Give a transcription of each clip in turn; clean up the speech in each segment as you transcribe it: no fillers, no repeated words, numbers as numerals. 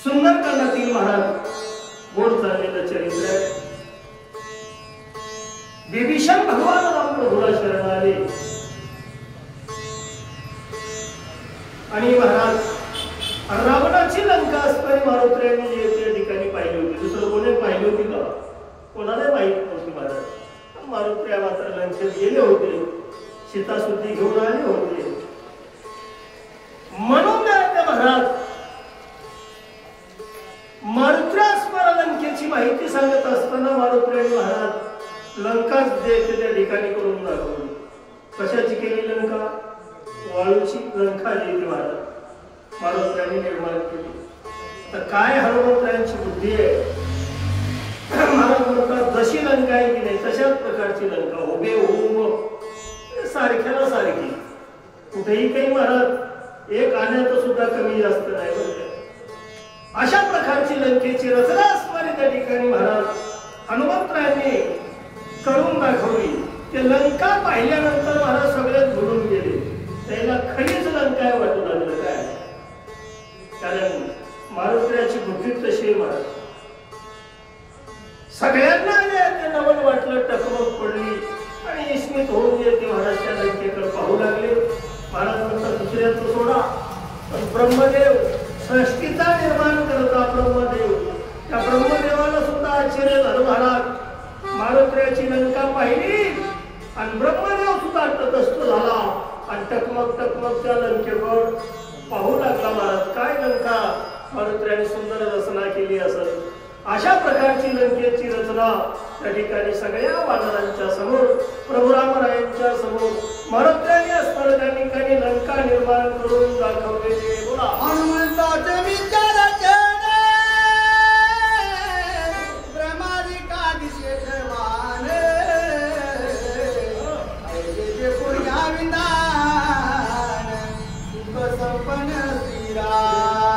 सुंदरकांडातील महाराज गोड चाललेलं चरित्र आहे। विभीषण भगवान राम प्रभूला शरण आले आणि महाराज रावणाची लंका असताना मारुतीने त्या ठिकाणी पाहिली होती। दुसरं कोणी पाहिली होती का? कोणाला माहित नव्हती। महाराज मारुती मात्र लंकेत गेले होते, सीतासुद्धी घेऊन आले होते। म्हणून त्या महाराज मारुतीला लंकेची माहिती सांगत असताना मारुती महाराज लंकाच त्या ठिकाणी करून दाखवली। कशाची केली लंका? वाळूची लंका जी महाराज मारुतीने निर्माण केली। तर काय हनुमंतांची बुद्धी आहे। महाराज म्हणतात जशी लंका आहे की नाही तशाच प्रकारची लंका, हुबेहूब सारख्याला सारखी, कुठेही काही महाराज एक आण्याचं सुद्धा कमी जास्त नाही बरं। अशा प्रकारची लंकेची रचना असणारी त्या ठिकाणी महाराज हनुमंतरायांनी करून दाखवली। ते लंका पाहिल्यानंतर महाराज सगळे झुलून गेले। त्याला खरीच लंका वाटू लागलं काय, कारण मारुतीची बुद्धी तशी महाराज सगळ्यांना ते नवल वाटलं, टकमक पडली आणि स्मित होऊन ते महाराज त्या लंकेकडे पाहू लागले। महाराज म्हणतात दुसऱ्याचं सोडा, पण ब्रह्मदेव सृष्टीचा निर्माण करता ब्रह्मदेव, त्या ब्रह्मदेवाला सुद्धा आश्चर्य झालं। महाराज मारुतीची लंका पाहिली आणि ब्रह्मदेव सुद्धा तटस्थ झाला आणि टकमक टकमक त्या लंकेवर पाहू लागला। महाराज काय लंका मारुतीने सुंदर रचना केली असेल। अशा प्रकारची लंकेची रचना त्या ठिकाणी सगळ्या वानरांच्या समोर, प्रभू रामरायांच्या समोर मारुतीने असताना त्या ठिकाणी लंका निर्माण करून दाखवलेली। बोला हनुमंताचे विचाराचे ब्रह्मादिका दिशेवाने ऐसे पुण्या विंदान सुख संपन्न श्रीराम।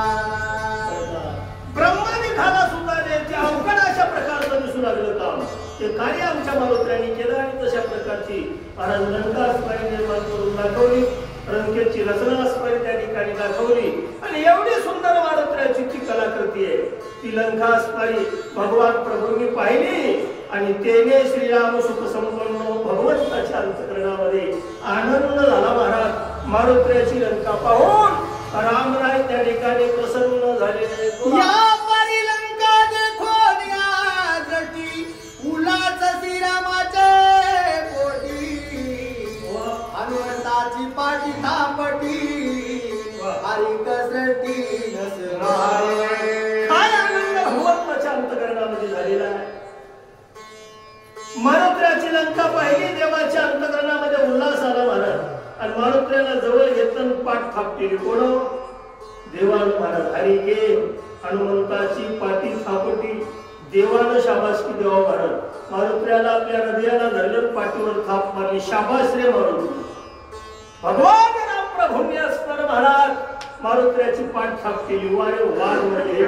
ब्रह्मादिकाला सुद्धा ते अवघड अशा प्रकारचं दिसू लागलं काम, ते कार्य आमच्या मारुतीने केलं आणि तशा प्रकारची महाराज लंका असणारी निर्माण करून दाखवली, लंकेची रचना असणारी त्या ठिकाणी दाखवली आणि एवढी सुंदर मारुतीची ती कलाकृती आहे। ती लंका असणारी भगवान प्रभूंनी पाहिली आणि तेने श्रीराम सुख संपन्न भगवंताच्या अंतःकरणामध्ये आनंद झाला। महाराज मारुतीची लंका पाहून रामराय त्या ठिकाणी प्रसन्न झालेले। या परी लंका केली कोण? देवानं महाराज. हरी घे हनुमंताची पाठी थापटी, देवानं शाबासकी देवा महाराज. मारुत्र्याला आपल्या हृदयाला धरलं, पाठीवर थाप मारली. शाबास रे मारुती. भगवान राम प्रभूंनी अस्मर महाराज मारुत्र्याची पाठ थाप केली. वारे वार म्हणजे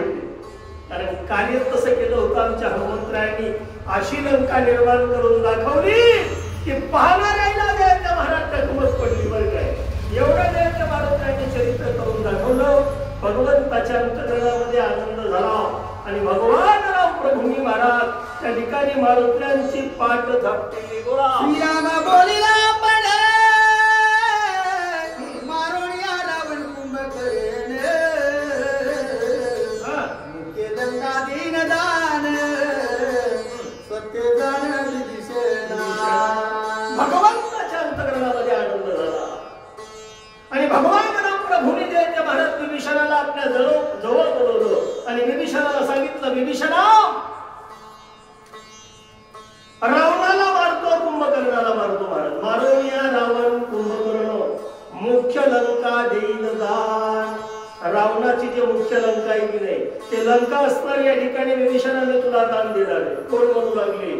कारण कार्य तसं केलं होतं आमच्या हनुमंतरायांनी. अशी लंका निर्माण करून दाखवली की पाहणाऱ्याला त्या महाराज टकमक पडली. बरं काय एवढं त्या मारुत्र्यांनी चरित्र करून दाखवलं. भगवंताच्या अंतकरणामध्ये आनंद झाला आणि भगवान राम प्रभूंनी महाराज त्या ठिकाणी मारुत्र्यांची पाठ थापलेली. बोला श्रीराम बोलिला पडे मारुनिया रावण कुंभकर्ण मुख्य लंका दीन दान सत्य जाण दिसेना. भगवंताच्या अंतकरणामध्ये आनंद झाला आणि भगवान राम प्रभूंनी त्या महाराज विभीषणाला आपल्या जवळ बोलवलं आणि विभीषणाला सांगितलं, विभीषणा रावणाला मारतो, कुंभकर्णाला मारतो महाराज. मारून या रावण कुंभकर्ण मुख्य लंका देईल दान. रावणाची जे मुख्य लंका आहे की नाही ते लंका असणार या ठिकाणी विभीषणाने तुला दान देणार आहे. कोण म्हणू लागले?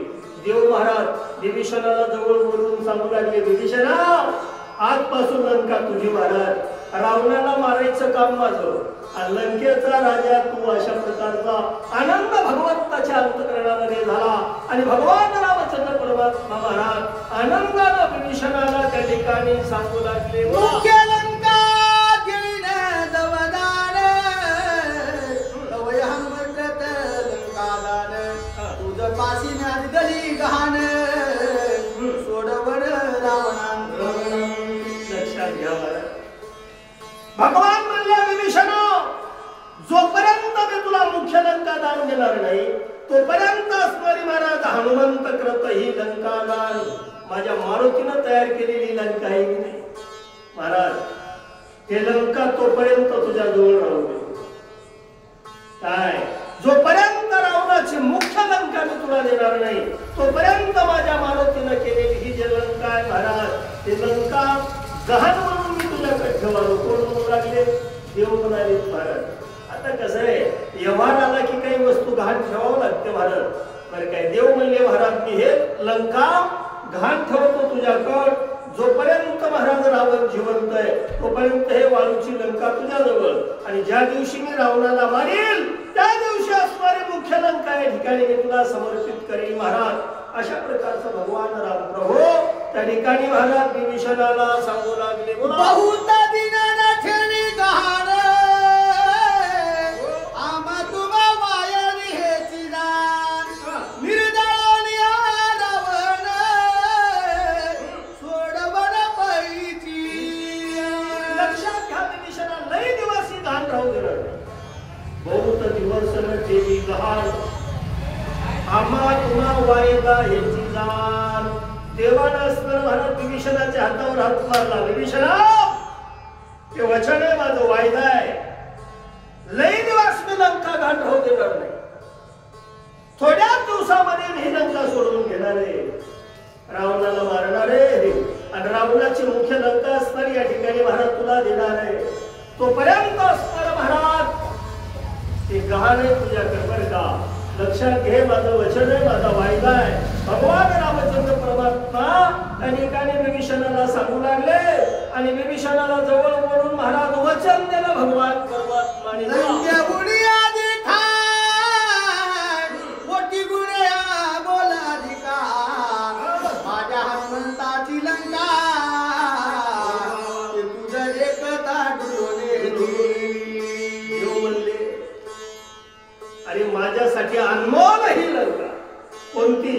देव महाराज विभीषणाला जवळ बोलून सांगू लागले, विभीषणा आजपासून लंका तुझी महाराज. रावणाला मारायचं काम माझं आणि लंकेचा राजा तू. अशा प्रकारचा आनंद भगवंताच्या अंतकरणामध्ये झाला आणि भगवान रामचंद्र परमात्मा महाराज आनंदानं विभीषणाला त्या ठिकाणी सांगू लागले, मुख्य लंका देईन दवदान तवय हनुमंत लंका दान तुझ पासी नादली गहान सोडवण रावणांतर. लक्षात घ्या महाराज. भगवान म्हणले, विभीषणा जोपर्यंत मी तुला मुख्य लंका दान देणार नाही तोपर्यंत अस्मरी महाराज हनुमंत करत ही लंका दान. माझ्या मारुतीनं तयार केलेली लंका आहे की नाही महाराज, हे लंका तोपर्यंत तुझ्या जवळ राहू दे. काय जोपर्यंत रावणाची मुख्य लंका मी तुला देणार नाही तोपर्यंत माझ्या मारुतीनं केलेली ही जे लंका आहे महाराज, ती लंका गहाण म्हणून मी तुझ्याकडे ठेवालो. कोण म्हणू लागले? देव म्हणाले महाराज. आता कसं आहे, व्यवहार आला की काही वस्तू गहाण ठेवावं लागते महाराज. बरं काय देव म्हणले महाराज मी हे लंका गहाण ठेवतो तुझ्याकडं. जोपर्यंत महाराज रावण जिवंत आहे तोपर्यंत हे वाळूची लंका तुझ्याजवळ आणि ज्या दिवशी मी रावणाला मारेल त्या दिवशी असणारी मुख्य लंका या ठिकाणी मी तुला समर्पित करेल महाराज. अशा प्रकारचं भगवान राम प्रभू त्या ठिकाणी महाराज विभीषणाला सांगू लागले, बहुत दिनाना ठेणी गहाण आम्हा तुम्हा वायरी हेची दान निर्दळनिया रावण सोडवण पैची. लक्षात घ्या विभीषणा लय दिवस ही गहाण राहू देणार नाही. बहुत दिवस न ठेवी गहाण आम्हा तुम्हा वायदा हेची दान. देवानं असणार महाराज विभीषणाच्या हातावर हात मारला, विभीषणा ते वचन आहे माझं, वायदा आहे. लई दिवस मी लंका घाट राहू देणार नाही. थोड्याच दिवसामध्ये मी लंका सोडून घेणार आहे, रावणाला मारणार आहे आणि रावणाची मुख्य लंका असणार या ठिकाणी महाराज तुला देणार आहे. तोपर्यंत असणार महाराज ते गहाण आहे तुझ्याकडे. बरं का लक्षात घे, माझं वचन आहे, माझा वायदा आहे. भगवान रामचंद्र परमात्मा त्या ठिकाणी विभीषणाला सांगू लागले आणि विभीषणाला जवळ बोलून महाराज वचन दिलं भगवान परमात्माने. मोठी गुन्ह्या बोलाधिकार माझ्या हनुमंताची लंका तुझं एकता डोले म्हणले, अरे माझ्यासाठी अनमोल ही लंका कोणती?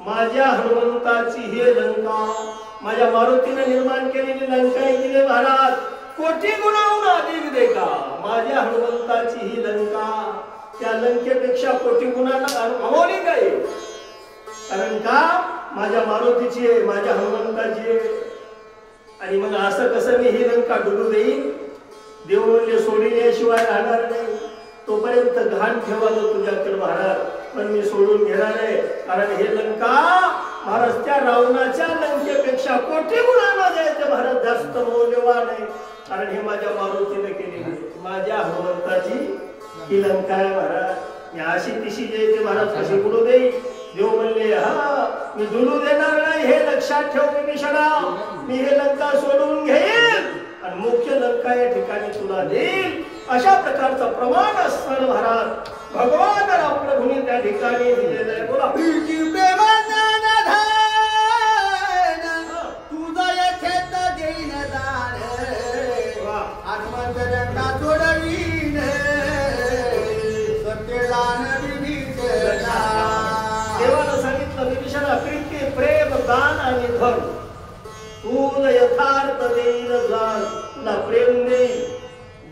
माझ्या हनुमंताची ही लंका, माझ्या मारुतीने निर्माण केलेली लंका आहे की नाही महाराज, कोटी गुणाहून अधिक दे का. माझ्या हनुमंताची ही लंका त्या लंकेपेक्षा कोटी गुणांना अमोलिक आहे. कारण का माझ्या मारुतीची आहे, माझ्या हनुमंताची आहे. आणि मग असं कसं मी ही लंका डुबू देईन? देव म्हणले सोडल्याशिवाय राहणार नाही. तोपर्यंत घाण ठेवालो तुझ्याकडे महाराज, पण मी सोडून घेणार आहे. कारण हे लंका महाराज त्या रावणाच्या लंकेपेक्षा कोटी गुणांमध्ये ते महाराज जास्त मौल्यवान आहे. कारण हे माझ्या मारुतीने केलेली माझ्या हनुमंताची ही लंका आहे महाराज. मी अशी तिशी जे ते महाराज कशी बुडू देई. देव म्हणले हा मी डुलू देणार नाही हे लक्षात ठेव विभीषणा. मी हे लंका सोडून घेईल आणि मुख्य लंका या ठिकाणी तुला देईल. अशा प्रकारचं प्रमाण असताना महाराज भगवान रामप्रभूंनी त्या ठिकाणी दिलेलं आहे. बोला देवानं सांगितलं विभीषणा प्रीती प्रेम दान आणि धन तुला यथार्थ देईल. दान तुला प्रेम देईल,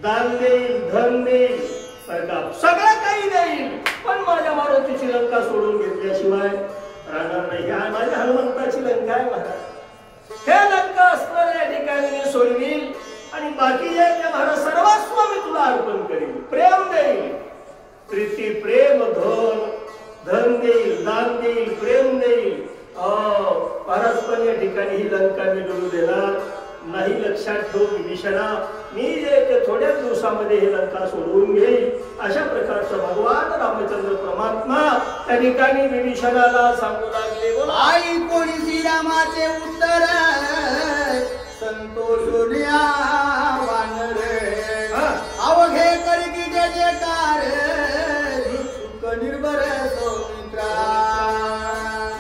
दान देईल, धन देईल, सगळं काही देईल. पण माझ्या मारुतीची लंका सोडून घेतल्याशिवाय राहणार नाही. हा माझ्या हनुमंताची लंका आहे महाराज. हे लंका असणाऱ्या ठिकाणी मी सोडवील आणि बाकी जे ते महाराज सर्वस्व मी तुला अर्पण करील. प्रेम देईल, प्रीती प्रेम धन, धन देईल, दान देईल, प्रेम देईल. महाराज पण या ठिकाणी ही लंका मी डोलू देणार नाही. लक्षात ठेव विभीषणा मी जे ते थोड्याच दिवसामध्ये हे लंका सोडवून घेईल. अशा प्रकारचं भगवान रामचंद्र परमात्मा त्या ठिकाणी विभीषणाला सांगू लागले. आई कोणी श्रीरामाचे उत्तर संतोषुनिया वानर अवघे करी की जय जयकार सुख निर्भर सौमित्रा.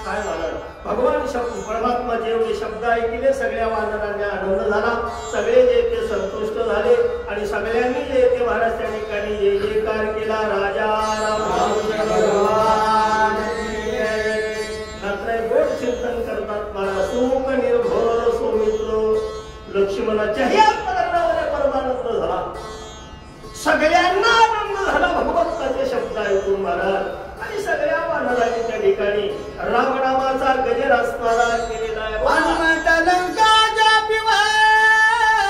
काय झालं भगवान परमात्मा जेवढे शब्द ऐकले सगळ्या वानरांना आनंद झाला. सगळे जे ते संतुष्ट झाले आणि सगळ्यांनी जे ते महाराज त्या ठिकाणी जय जयकार केला. राजा गोड चिंतन करतात महाराज. सुख निर्भर सौमित्र लक्ष्मणाच्या ही आत्मकरणामध्ये परमानंद झाला. सगळ्यांना आनंद झाला भगवंताचे शब्द ऐकून महाराज. आणि सगळ्या वानरांनी त्या ठिकाणी रामनामाचा गजर असणारा केलेला आहे. हनुमंत लंकाच्या पिवारी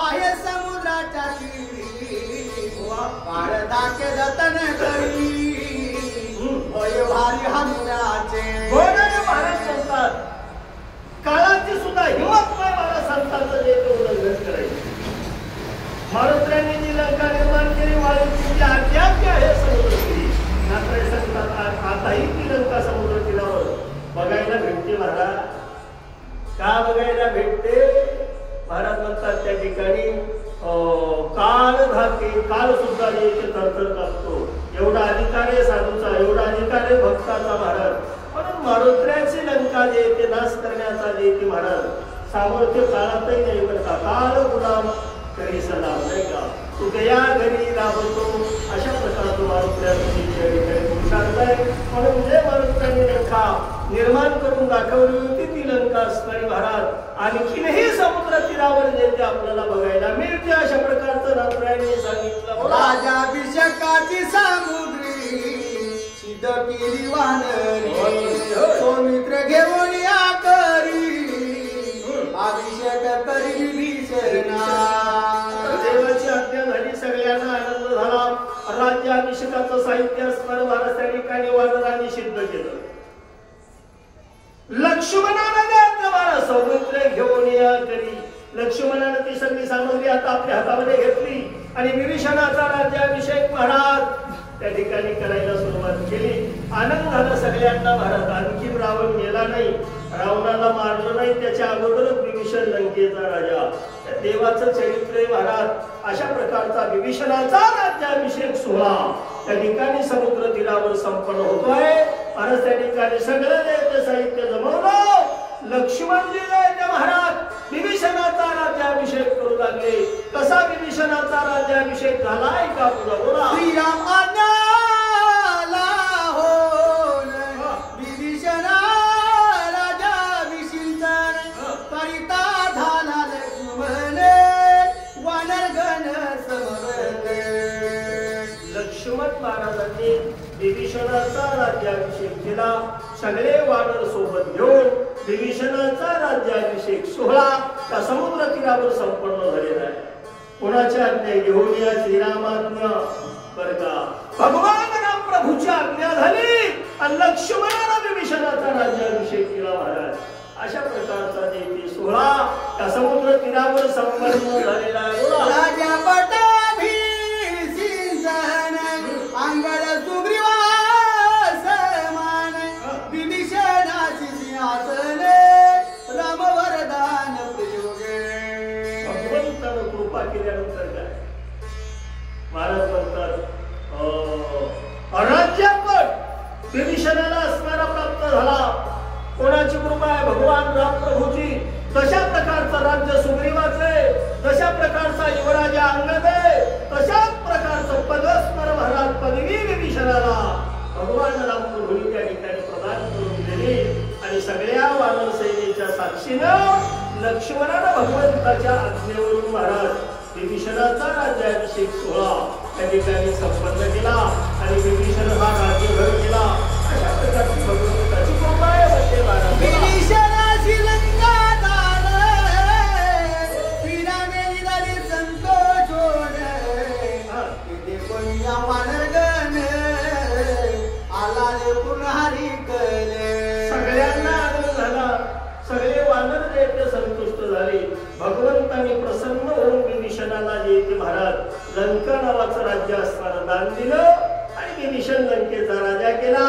आहे समुद्राच्या तीरी काळदाके जतन करी वय भारी हनुमाचे. गोडाने महाराज म्हणतात काळाची सुद्धा हिंमत नाही महाराज संतांचं जे ते उल्लंघन करायचे. मारुतीने जी लंका निर्माण केली वाळूची अद्याप आहे समुद्र केली. आताही ती लंका समुद्र किनावर बघायला भेटते महाराज. का बघायला भेटते महाराज म्हणतात त्या ठिकाणी काळ धाके काळ सुद्धा येते थरथर कापतो. एवढा अधिकार आहे साधूचा, एवढा अधिकार आहे भक्ताचा महाराज. म्हणून मारुत्र्याची लंका जे ते नाश करण्याचा जे ते महाराज सामर्थ्य काळातही नाही बरं का. काळ गुलाम करी सलाम नाही का तू गया घरी राबतो. अशा प्रकारचं मारुत्र्याची पुरुषार्थ आहे. म्हणून जे मारुत्र्याने लंका निर्माण करून दाखवली होती ती लंका असणारी महाराज आणखीनही समुद्र तीरावर जेथे आपल्याला बघायला मिळते. अशा प्रकारचं रामरायाने सांगितलं. राजाभिषेकाची सामुद्री सिद्ध केली वानरी सौमित्र घेऊन या करी अभिषेक करी विभीषणा. देवाची आज्ञा झाली, सगळ्यांना आनंद झाला. राज्याभिषेकाचं साहित्य असणार महाराज त्या ठिकाणी वानरांनी सिद्ध केलं. लक्ष्मणाने महाराज सौमित्र घेऊन या करी. लक्ष्मणाने ती सगळी सामग्री आता आपल्या हातामध्ये घेतली आणि विभीषणाचा राज्याभिषेक महाराज त्या ठिकाणी करायला सुरुवात केली. आनंद झाला सगळ्यांना महाराज. आणखी रावण गेला नाही, रावणाला मारलं नाही. त्याच्या अगोदरच विभीषण लंकेचा राजा. देवाचं चरित्र आहे महाराज. अशा प्रकारचा विभीषणाचा राज्याभिषेक सोहळा त्या ठिकाणी समुद्र तीरावर संपन्न होतोय महाराज. त्या ठिकाणी सगळं जे साहित्य जमवलं. लक्ष्मणजी जे महाराज विभीषणाचा राज्याभिषेक करू लागले. कसा विभीषणाचा राज्याभिषेक झालाय का तुला बोला. श्रीराम आज्ञाला होऊन विभीषणा राज्याभिषेक करिता झाला लक्ष्मण वानरगण समवेत. लक्ष्मण महाराजांनी विभीषणाचा राज्याभिषेक केला. सगळे वानर सोबत घेऊन विभीषणाचा राज्याभिषेक सोहळा त्या समुद्र तीरावर संपन्न झालेला आहे. कोणाच्या आज्ञा घेऊन या श्रीरामाज्ञा बरं का. भगवान राम प्रभूची आज्ञा झाली आणि लक्ष्मणाला विभीषणाचा राज्याभिषेक केला महाराज. अशा प्रकारचा जे सोहळा त्या समुद्र तीरावर संपन्न झालेला आहे. बोला. राजा पटाभिषेकन अंगद सुग्रीवास मान विभीषणाची सिंहासने राम वरदान प्रयोगे. भगवंतानं कृपा केल्यानंतर काय महाराज म्हणतात राज्यपट विभीषणाला असणारा प्राप्त झाला. कोणाची कृपा आहे? भगवान राम प्रभूची. तशा प्रकारचं राज्य सुग्रीवाचे, तशा प्रकारचा युवराजा अंगद आहे, तशाच प्रकारचं पदस्पर महाराज पदवी विभीषणाला भगवान राम प्रभूंनी त्या ठिकाणी प्रदान करून दिली. आणि सगळ्या वानर सेनेच्या साक्षीनं लक्ष्मणानं भगवंताच्या आज्ञेवरून महाराज विभीषणाचा राज्याभिषेक सोहळा त्या ठिकाणी संपन्न केला आणि विभीषण हा राज्यभर केला. अशा प्रकारची भगवंताची कृपा आहे. म्हणजे महाराज विभीषणाची लंका दान श्रीरामे दिले संतोष तिथे कोण्या वानरगण आला रे पुन्हारी कले. सगळ्यांना आनंद झाला. सगळे वानर जे ते संतुष्ट झाले. भगवंतांनी प्रसन्न होऊन विभीषणाला जे ते महाराज लंका नावाचं राज्य असणारं दान दिलं आणि विभीषण लंकेचा राजा केला.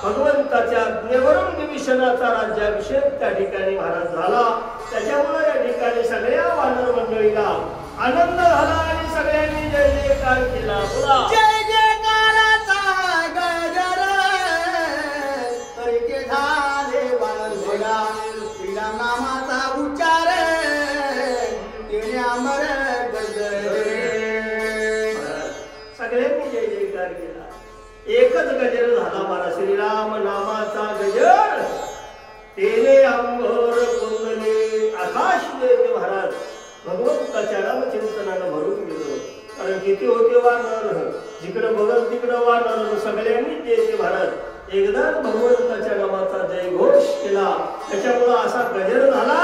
भगवंताच्या आज्ञेवरून विभीषणाचा राज्याभिषेक त्या ठिकाणी महाराज झाला. त्याच्यामुळे या ठिकाणी सगळ्या वानर मंडळीला आनंद झाला आणि सगळ्यांनी जय जयकार केला. बोला. जय जयकाराचा गजर तरीके झाले वानर भोला. श्रीराम नामाचा उच्चार केले अमर गजर. सगळ्यांनी जय जयकार केला. एकच गजर झाला महाराज. श्रीराम नामाचा गजर तेने अंबर कुंडले आकाश देते महाराज. भगवंताच्या नामचिंतनानं भरून गेलो. कारण किती होते वानर, जिकडं बघल तिकडं वानर. सगळ्यांनी ते महाराज एकदाच भगवंताच्या नामाचा जयघोष केला. त्याच्यामुळं असा गजर झाला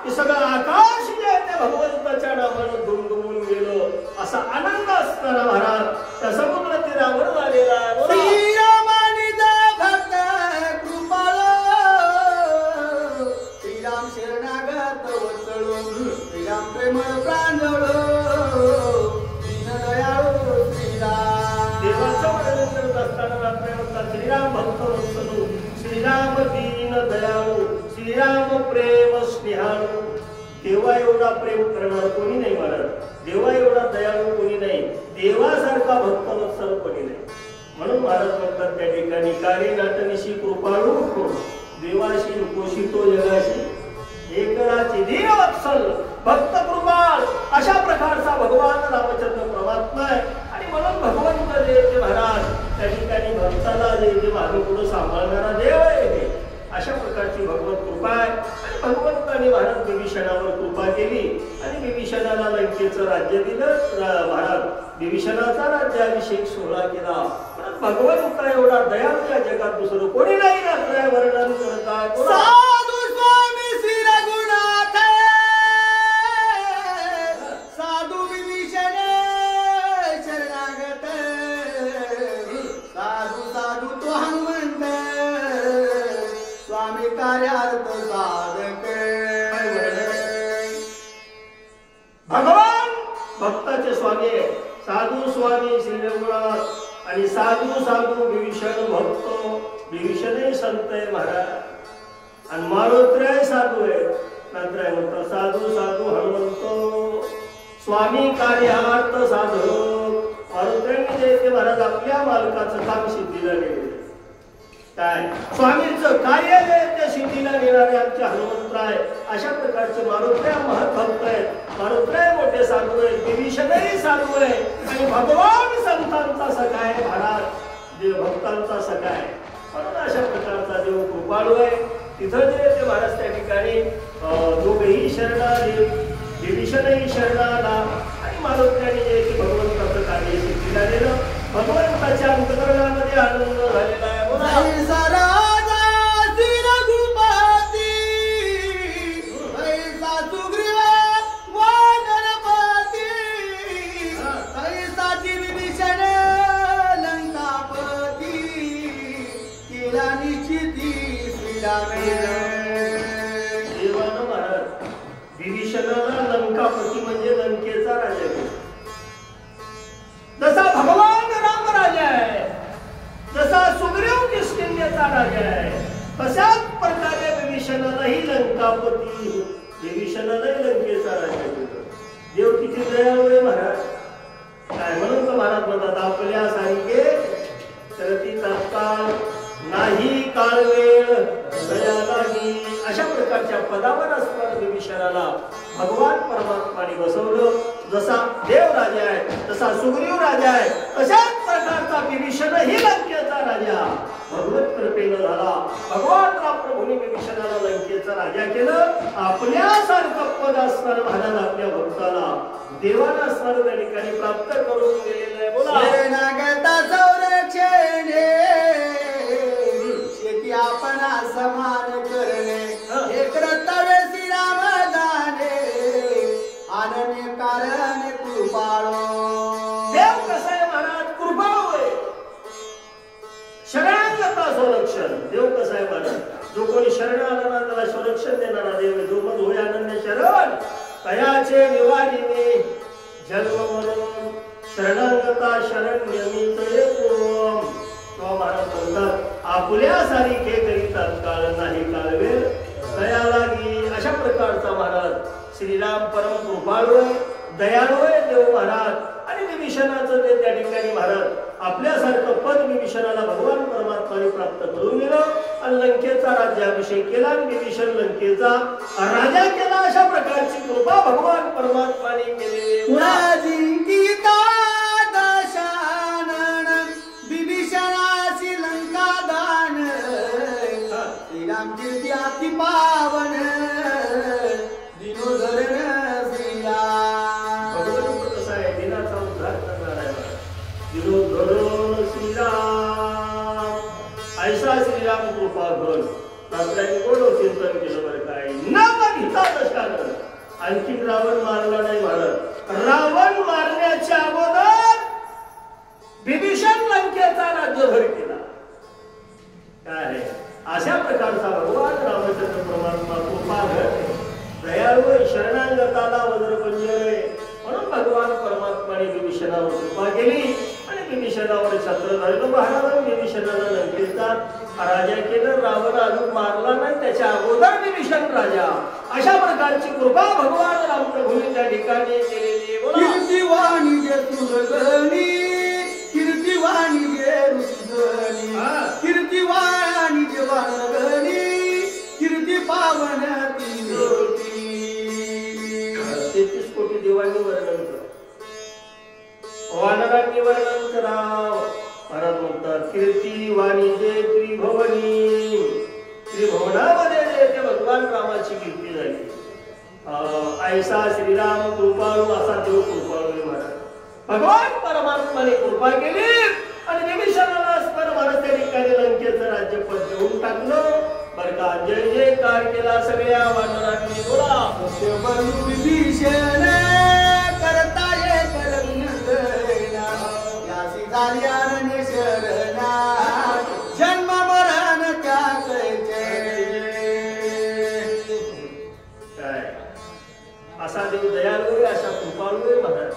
की सगळं आकाश जे त्या भगवंताच्या नामानं दुमदुमून गेलो. असा आनंद असताना महाराज त्या समुद्र तीरावर झालेला आहे. भक्त कृपाळ श्रीराम शरणागत वत्सळो श्रीराम प्रेमळ प्रांजळ दीनदयाळू श्रीराम. देवाचं वर्णन करत असताना रात्र म्हणतात श्रीराम भक्त वत्सलो, श्रीराम दीन दयाळू, श्रीराम प्रेम स्नेहाळू. देवा एवढा प्रेम करणार कोणी नाही महाराज. देवा एवढा दयाळू कोणी नाही. देवासारखा भक्त वत्सल कोणी नाही. म्हणून महाराज म्हणतात त्या ठिकाणी कार्य नाटनिशी कृपाळू देवाशी पोषितो जगाशी एकराची दीन वत्सल भक्त कृपाळ. अशा प्रकारचा भगवान रामचंद्र परमात्मा आहे. आणि म्हणून भगवंत जे ते महाराज त्या ठिकाणी भक्ताला जे ते मागे पुढे सांभाळणारा देव आहे. अशा प्रकारची भगवत कृपा आहे. आणि भगवंताने महाराज विभीषणावर कृपा केली आणि विभीषणाला लंकेचं राज्य दिलं. महाराज विभीषणाचा राज्याभिषेक सोहळा केला. भगवंता एवढा दयाळू या जगात दुसरं कोणी नाही. रात्र वर्णन करतात साधू स्वामी श्री रघुनाथ साधू विभीषण शरणागत साधू साधू तो हनुमंत स्वामी कार्यार्थ साधक. भगवान भक्ताचे स्वामी साधू स्वामी श्री रघुनाथ आणि साधू साधू विभीषण भक्त. विभीषणही संत आहे महाराज आणि मारुत्राय साधू आहे. नंतर म्हणतात साधू साधू हनुमंत स्वामी कार्यार्थ साधक. मारुत्रांनी जे ते महाराज आपल्या मालकाचं काम सिद्धीला नेले. काय स्वामींचं कार्य जे ते सिद्धीला नेणारे आमचे हनुमंतराय. अशा प्रकारचे मारुत्राय महत्भक्त आहेत. मारुत्राय मोठे साधू आहेत. विभीषणही साधू आहे आणि भगवान संतांचा सखा आहे महाराज. देव भक्तांचा सखा आहे. म्हणून अशा प्रकारचा देव कृपाळू आहे. तिथं जे ते महाराज त्या ठिकाणी दोघेही शरणाले, विभीषणही शरणाला आणि मारुत्राने जे ते भगवंताचं कार्य सिद्धीला नेलं. भगवंताच्या अंतकरणामध्ये आनंद झालेला आहे. विभीषण लंकापती राजा आहे तशाच प्रकारचा विभीषण ही लंकेचा राजा भगवत कृपेनं झाला. भगवान राम प्रभूंनी विभीषणाला लंकेचा राजा केलं. आपल्यासारखं पद असणार महाराज आपल्या भक्ताला देवाला असणार त्या ठिकाणी प्राप्त करून गेलेलं आहे. बोला शरणागता संरक्षणे शेती आपण समान करणे हे कर्तव्य श्रीराम जाणे अनन्य कारण कृपाळो. देव कसा आहे महाराज? कृपाळू आहे. शरणागता संरक्षण देव कसा आहे महाराज? जो कोणी शरण आला ना त्याला संरक्षण देणारा देव आहे. जो मग होय अनन्य शरण तयाचे निवारिणे जन्म मरण शरणागता शरण्यमित पूर्वम. तो महाराज म्हणतात आपुल्यासारखे करीत काळ नाही काळवेल दया लागी. अशा प्रकारचा महाराज श्रीराम परम कृपाळू आहे, दयाळू आहे देव महाराज. आणि विभीषणाचं ते त्या ठिकाणी महाराज आपल्यासारखं पद विभीषणाला भगवान परमात्माने प्राप्त करून दिलं आणि लंकेचा राज्याभिषेक केला आणि विभीषण लंकेचा राजा केला. अशा प्रकारची कृपा भगवान परमात्माने केलेली. गीता दशानन विभीषणाची लंका दान श्रीराम कीर्ती अति पावन दिनोधरण श्रीराम. भगवंत कसा आहे? दिनाचा उद्धार करणार आहे. दिनोधरण श्रीराम ऐसा श्रीराम कृपा घन. रात्रांनी गोड चिंतन केलं बरं काय न गीता दशानन. आणखी रावण मारला नाही महाराज. रावण मारण्याच्या अगोदर विभीषण लंकेचा राज्यभर केला. काय आहे? अशा प्रकारचा भगवान रामचंद्र परमात्मा कृपाघन दयाळू शरणागताला वज्रपंजर म्हणून भगवान परमात्माने विभीषणावर कृपा केली आणि विभीषणावर छत्र धरलं. महाराज विभीषणाला लंकेचा राजा केलं. रावण अजून मारला नाही त्याच्या अगोदर विभीषण राजा. अशा प्रकारची कृपा भगवान रामप्रभूंनी त्या ठिकाणी केलेली. कीर्तिवाणी जे तुझगणी कीर्तिवाणी जे रुसगणी कीर्तिवाणी जे वाणगणी कीर्ती पावन ती 33 कोटी देवांनी वर्णन कर, वानरांनी वर्णन कराव. महाराज म्हणतात कीर्ती वाणी जे त्रिभुवनी. त्रिभुवनामध्ये जे ते भगवान रामाची कीर्ती झाली. ऐसा श्रीराम कृपाळू असा देव कृपाळू आहे महाराज. भगवान परमात्माने कृपा केली आणि विभीषणाला महाराज त्या ठिकाणी लंकेचं राज्यपद देऊन टाकलं बरं का. जय जयकार केला सगळ्या वानरांनी. बोला विभीषण करता ये करविनंदना यासी झाली अरण्य शरणा जन्म मरण त्यागचे. काय असा देव दयाळू आहे, असा कृपाळू आहे महाराज.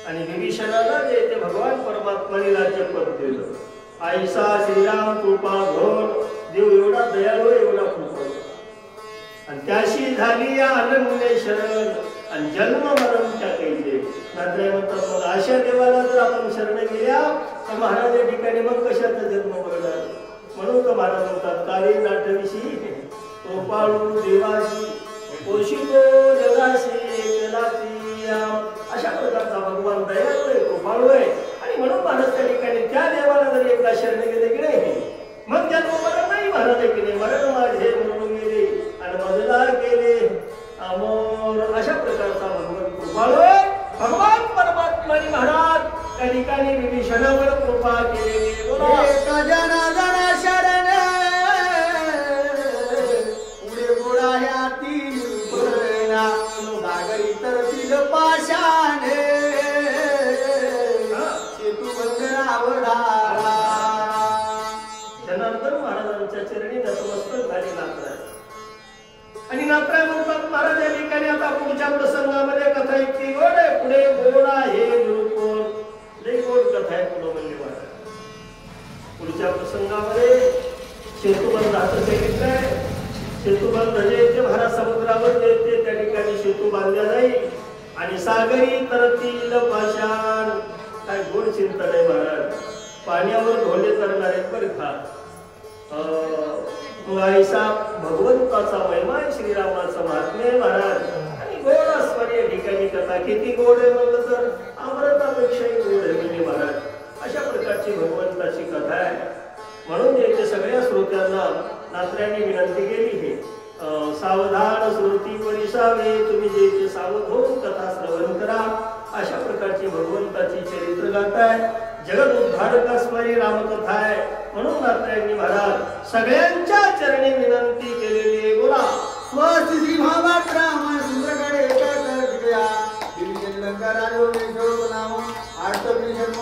आणि विभीषणाला जे ते भगवान परमात्माने राज्यपद दिलं. ऐसा श्रीराम कृपा घन. देव एवढा दयाळू एवढा कृपाळू आणि त्याशी झाली या अनन्य शरण आणि जन्म मरण त्या कैसे. नात्रे म्हणतात मग अशा देवाला जर आपण शरण गेल्या तर महाराज या ठिकाणी मग कशाचा जन्म मरण. म्हणून तर महाराज म्हणतात काळी नाटविशी कृपाळू देवाशी पोषितो जगाशी केलासी. अशा प्रकारचा भगवान दयाळू आहे, कृपाळू आहे. आणि म्हणून महाराज त्या ठिकाणी त्या देवाला जर एकदा शरण गेले की नाही मग जन्म मरण नाही महाराज आहे की नाही. मरण माझे म्हणून गेले आणि मजला गेले अमोर. अशा प्रकारचा भगवान कृपाळू आहे. भगवान परमात्माने महाराज त्या ठिकाणी विभीषणावर कृपा केलेली. जना जना शरण पुढे गोळा ह्या तीन बरणा सागरी तरतील पाशाने सेतू बंधनावढा. जनार्दन महाराजांच्या चरणी नतमस्तक झाली नाथराय. आणि नाथराय म्हणतात महाराज या ठिकाणी आता पुढच्या प्रसंगामध्ये कथा इतकी गोड आहे. पुढे गोड आहे निरूपण. लई गोड कथा आहे पुढे म्हणली महाराज. पुढच्या प्रसंगामध्ये सेतुबंधाचं सांगितलंय. सेतुबंध जे ते महाराज समुद्रावर जे त्या ठिकाणी सेतू बांधला जाईल आणि सागरी तरतील पाषाण. काय गोड चिंतन आहे महाराज. पाण्यावर ढोले तरणार आहेत बरं का. ऐसा भगवंताचा महिमा आहे, श्रीरामाचा महात्म्य आहे महाराज. आणि गोड अस्वर या ठिकाणी कथा किती गोड आहे म्हणलं तर अमृत अमृतापेक्षाही गोड आहे म्हणजे महाराज. अशा प्रकारची भगवंताची कथा आहे. म्हणून येथे सगळ्या श्रोत्यांना नात्र्यांनी विनंती केली आहे, सावधान श्रोती परिसावे, तुम्ही जे इथे सावध होऊन कथा श्रवण करा. अशा प्रकारची भगवंताची चरित्र गाथा आहे. जगत उद्धारकास्मरी रामकथा आहे. म्हणून नात्र्यांनी महाराज सगळ्यांच्या चरणी विनंती केलेली आहे. बोला स्वस्थिती भावात राम सुंदरकडे एका कर दिया दिली लंका राजो नाम 8 जन्म